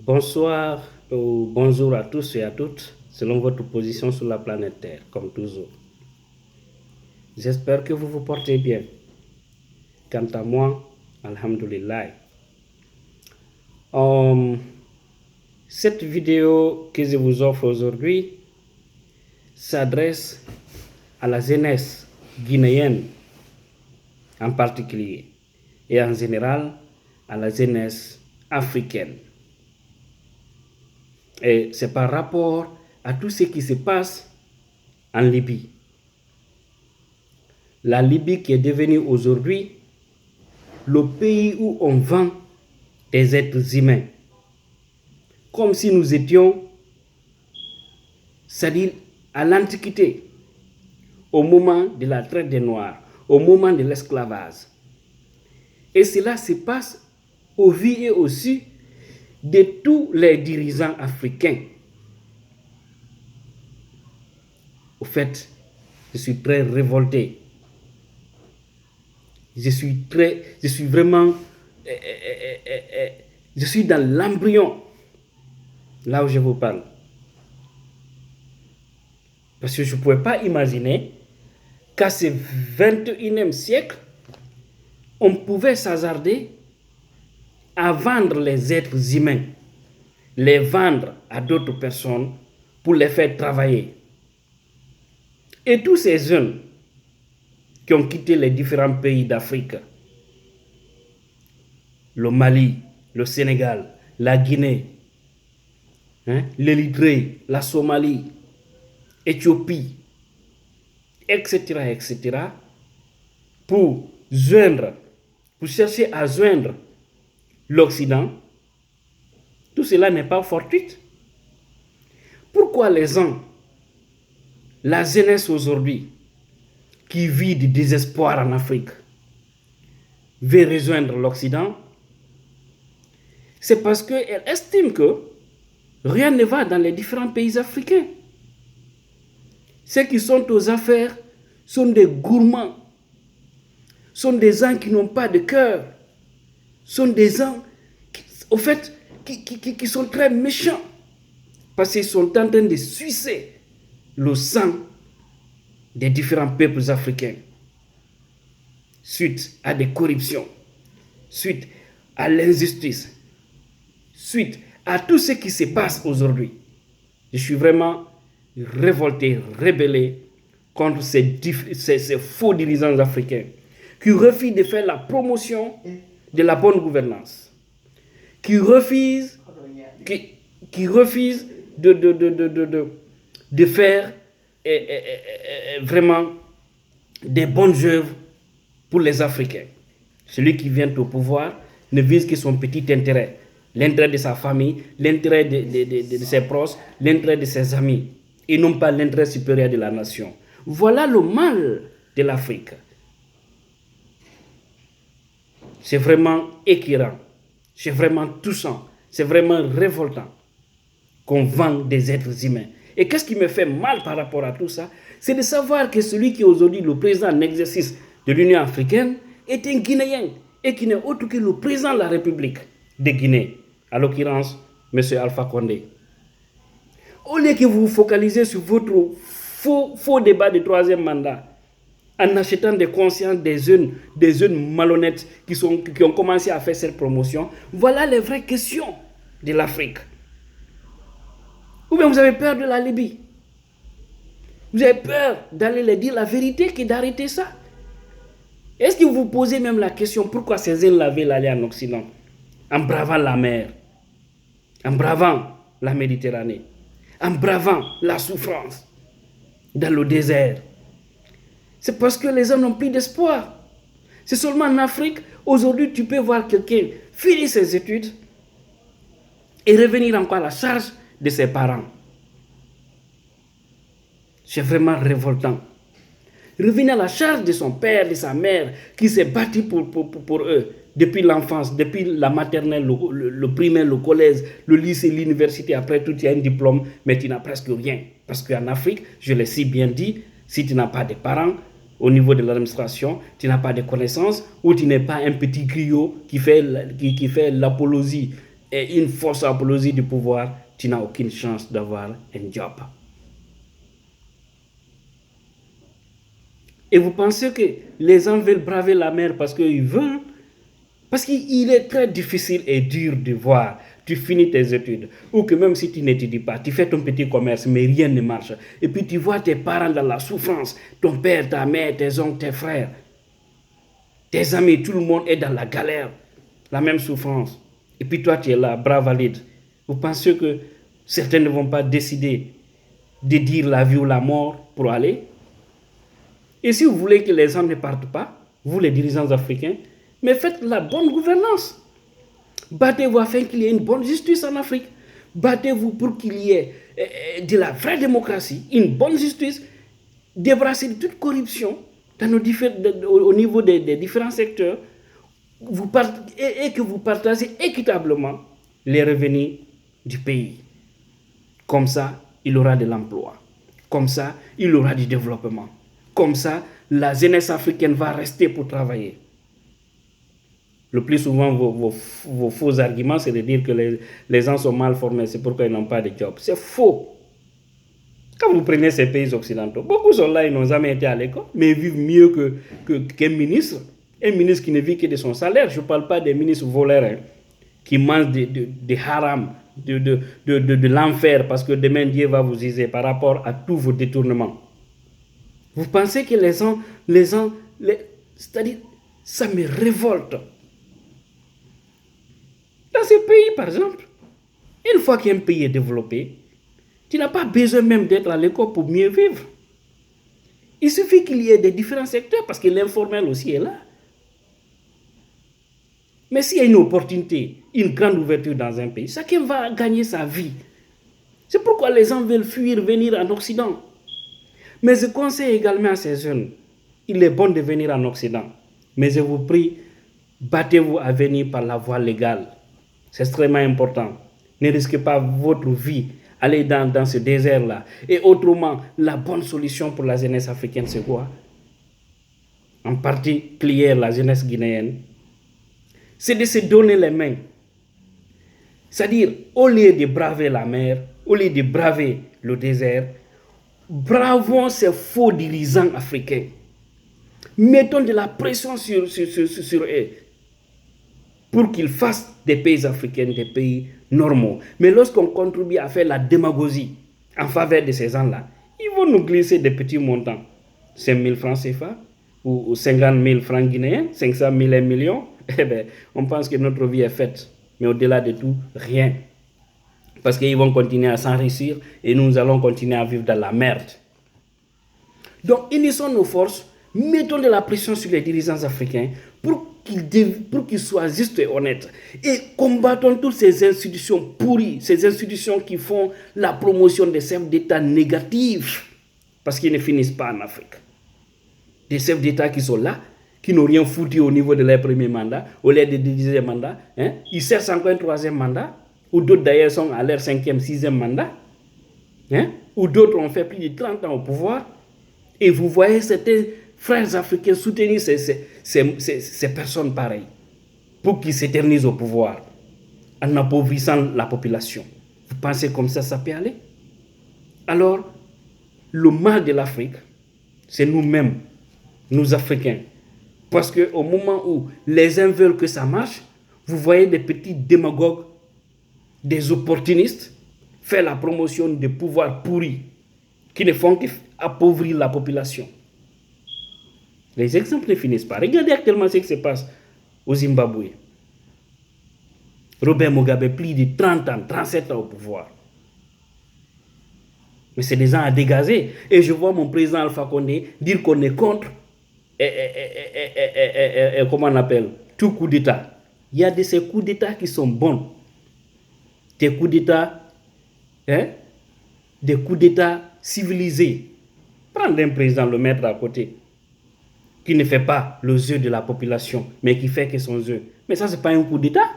Bonsoir ou bonjour à tous et à toutes, selon votre position sur la planète Terre, comme toujours. J'espère que vous vous portez bien. Quant à moi, alhamdulillah. Cette vidéo que je vous offre aujourd'hui s'adresse à la jeunesse guinéenne en particulier et en général à la jeunesse africaine. Et c'est par rapport à tout ce qui se passe en Libye. La Libye qui est devenue aujourd'hui le pays où on vend des êtres humains. Comme si nous étions, c'est-à-dire à l'Antiquité, au moment de la traite des Noirs, au moment de l'esclavage. Et cela se passe au vu et au su de tous les dirigeants africains. Au fait, je suis très révolté. Je suis dans l'embryon, là où je vous parle. Parce que je ne pouvais pas imaginer qu'à ce 21e siècle, on pouvait s'hasarder à vendre les êtres humains, les vendre à d'autres personnes pour les faire travailler. Et tous ces jeunes qui ont quitté les différents pays d'Afrique, le Mali, le Sénégal, la Guinée, l'Érythrée, la Somalie, Éthiopie, etc., pour chercher à joindre l'Occident, tout cela n'est pas fortuit. Pourquoi les gens, la jeunesse aujourd'hui, qui vit du désespoir en Afrique, veut rejoindre l'Occident? C'est parce qu'elle estime que rien ne va dans les différents pays africains. Ceux qui sont aux affaires sont des gourmands, sont des gens qui n'ont pas de cœur, sont des gens qui sont très méchants parce qu'ils sont en train de sucer le sang des différents peuples africains suite à des corruptions, suite à l'injustice, suite à tout ce qui se passe aujourd'hui. Je suis vraiment révolté, rébellé contre ces faux dirigeants africains qui refusent de faire la promotion de la bonne gouvernance, qui refusent de faire vraiment des bonnes œuvres pour les Africains. Celui qui vient au pouvoir ne vise que son petit intérêt, l'intérêt de sa famille, l'intérêt de ses proches, l'intérêt de ses amis, et non pas l'intérêt supérieur de la nation. Voilà le mal de l'Afrique. C'est vraiment écœurant, c'est vraiment touchant, c'est vraiment révoltant qu'on vend des êtres humains. Et qu'est-ce qui me fait mal par rapport à tout ça? C'est de savoir que celui qui est aujourd'hui le président en exercice de l'Union africaine est un Guinéen et qui n'est autre que le président de la République de Guinée, à l'occurrence, M. Alpha Condé. Au lieu que vous vous focalisez sur votre faux débat de troisième mandat, en achetant des consciences des jeunes malhonnêtes qui ont commencé à faire cette promotion, voilà les vraies questions de l'Afrique. Ou bien vous avez peur de la Libye? Vous avez peur d'aller leur dire la vérité que d'arrêter ça? Est-ce que vous vous posez même la question pourquoi ces jeunes-là veulent aller en Occident, en bravant la mer, en bravant la Méditerranée, en bravant la souffrance dans le désert? C'est parce que les gens n'ont plus d'espoir. C'est seulement en Afrique, aujourd'hui, tu peux voir quelqu'un finir ses études et revenir encore à la charge de ses parents. C'est vraiment révoltant. Revenir à la charge de son père, de sa mère, qui s'est battu pour eux, depuis l'enfance, depuis la maternelle, le primaire, le collège, le lycée, l'université. Après tout, tu as un diplôme, mais tu n'as presque rien. Parce qu'en Afrique, je l'ai si bien dit, si tu n'as pas de parents au niveau de l'administration, tu n'as pas de connaissances, ou tu n'es pas un petit griot qui fait l'apologie et une force applaudie du pouvoir, tu n'as aucune chance d'avoir un job. Et vous pensez que les gens veulent braver la mer parce qu'ils veulent? Parce qu'il est très difficile et dur de voir. Tu finis tes études, ou que même si tu n'étudies pas, tu fais ton petit commerce, mais rien ne marche. Et puis tu vois tes parents dans la souffrance, ton père, ta mère, tes oncles, tes frères, tes amis, tout le monde est dans la galère, la même souffrance. Et puis toi, tu es là, bras valide. Vous pensez que certains ne vont pas décider de dire la vie ou la mort pour aller? Et si vous voulez que les gens ne partent pas, vous les dirigeants africains, mais faites la bonne gouvernance. Battez-vous afin qu'il y ait une bonne justice en Afrique. Battez-vous pour qu'il y ait de la vraie démocratie, une bonne justice, débarrasser de toute corruption dans au niveau des différents secteurs et que vous partagez équitablement les revenus du pays. Comme ça, il aura de l'emploi. Comme ça, il aura du développement. Comme ça, la jeunesse africaine va rester pour travailler. Le plus souvent, vos faux arguments, c'est de dire que les gens sont mal formés, c'est pourquoi ils n'ont pas de job. C'est faux. Quand vous prenez ces pays occidentaux, beaucoup sont là, ils n'ont jamais été à l'école, mais ils vivent mieux qu'un ministre. Un ministre qui ne vit que de son salaire. Je ne parle pas des ministres voleurs hein, qui mangent de haram, de l'enfer, parce que demain Dieu va vous juger par rapport à tous vos détournements. Vous pensez que les gens c'est-à-dire, ça me révolte. Dans ce pays, par exemple, une fois qu'un pays est développé, tu n'as pas besoin même d'être à l'école pour mieux vivre. Il suffit qu'il y ait des différents secteurs parce que l'informel aussi est là. Mais s'il y a une opportunité, une grande ouverture dans un pays, chacun va gagner sa vie. C'est pourquoi les gens veulent fuir, venir en Occident. Mais je conseille également à ces jeunes, il est bon de venir en Occident. Mais je vous prie, battez-vous à venir par la voie légale. C'est extrêmement important. Ne risquez pas votre vie. Allez dans ce désert-là. Et autrement, la bonne solution pour la jeunesse africaine, c'est quoi? En particulier la jeunesse guinéenne. C'est de se donner les mains. C'est-à-dire, au lieu de braver la mer, au lieu de braver le désert, bravons ces faux dirigeants africains. Mettons de la pression sur eux pour qu'ils fassent des pays africains des pays normaux. Mais lorsqu'on contribue à faire la démagogie en faveur de ces gens-là, ils vont nous glisser des petits montants. 5 000 francs CFA ou 50 000 francs guinéens, 500 000 1 million. Eh bien, on pense que notre vie est faite. Mais au-delà de tout, rien. Parce qu'ils vont continuer à s'enrichir et nous allons continuer à vivre dans la merde. Donc, unissons nos forces, mettons de la pression sur les dirigeants africains pour qu'ils soient justes et honnêtes. Et combattons toutes ces institutions pourries, ces institutions qui font la promotion des chefs d'État négatifs, parce qu'ils ne finissent pas en Afrique. Des chefs d'État qui sont là, qui n'ont rien foutu au niveau de leur premier mandat, au lieu de deuxième mandat. Hein? Ils cherchent encore un troisième mandat, ou d'autres d'ailleurs sont à leur cinquième, sixième mandat, hein? Ou d'autres ont fait plus de 30 ans au pouvoir. Et vous voyez certains frères africains soutenir ces personnes pareilles pour qu'ils s'éternisent au pouvoir en appauvrissant la population. Vous pensez comme ça peut aller? Alors, le mal de l'Afrique, c'est nous-mêmes, nous Africains. Parce qu'au moment où les uns veulent que ça marche, vous voyez des petits démagogues, des opportunistes, faire la promotion des pouvoirs pourris qui ne font qu'appauvrir la population. Les exemples ne finissent pas. Regardez actuellement ce qui se passe au Zimbabwe. Robert Mugabe, plus de 30 ans, 37 ans au pouvoir. Mais c'est des gens à dégazer. Et je vois mon président Alpha Condé dire qu'on est contre, comment on appelle, tout coup d'État. Il y a de ces coups d'État qui sont bons. Des coups d'État, des coups d'État civilisés. Prendre un président, le mettre à côté, qui ne fait pas le jeu de la population, mais qui fait que son jeu. Mais ça, ce n'est pas un coup d'État.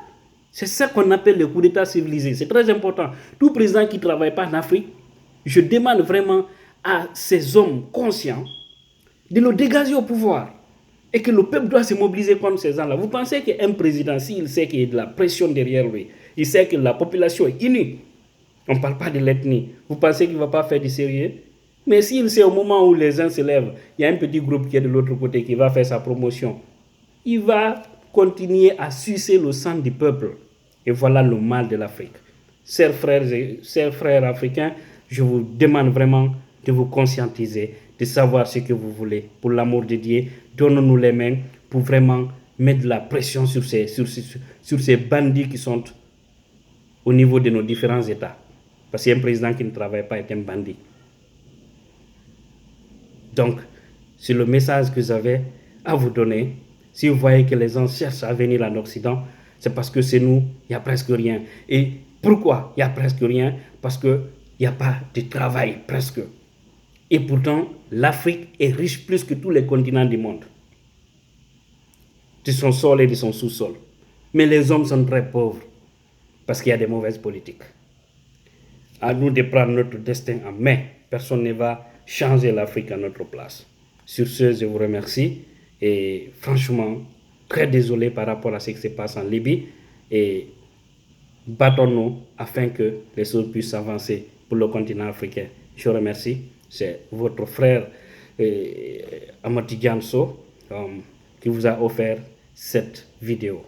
C'est ça qu'on appelle le coup d'État civilisé. C'est très important. Tout président qui ne travaille pas en Afrique, je demande vraiment à ces hommes conscients de le dégager au pouvoir. Et que le peuple doit se mobiliser contre ces gens-là. Vous pensez qu'un président, s'il sait qu'il y a de la pression derrière lui, Il sait que la population est unie. On ne parle pas de l'ethnie. Vous pensez qu'il ne va pas faire du sérieux? Mais s'il sait au moment où les uns se lèvent, il y a un petit groupe qui est de l'autre côté qui va faire sa promotion, il va continuer à sucer le sang du peuple. Et voilà le mal de l'Afrique. Chers frères africains, je vous demande vraiment de vous conscientiser, de savoir ce que vous voulez. Pour l'amour de Dieu, donnons-nous les mains pour vraiment mettre de la pression sur ces bandits qui sont au niveau de nos différents États. Parce qu'un président qui ne travaille pas est un bandit. Donc, c'est le message que j'avais à vous donner. Si vous voyez que les gens cherchent à venir en Occident, c'est parce que c'est nous, il n'y a presque rien. Et pourquoi il n'y a presque rien? Parce qu'il n'y a pas de travail, presque. Et pourtant, l'Afrique est riche plus que tous les continents du monde, de son sol et de son sous-sol. Mais les hommes sont très pauvres, parce qu'il y a des mauvaises politiques. À nous de prendre notre destin en main. Personne ne va changer l'Afrique à notre place. Sur ce, je vous remercie. Et franchement, très désolé par rapport à ce qui se passe en Libye. Et battons-nous afin que les choses puissent avancer pour le continent africain. Je vous remercie. C'est votre frère Amati Dianso qui vous a offert cette vidéo.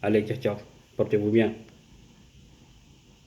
Allez, ciao, ciao. Portez-vous bien.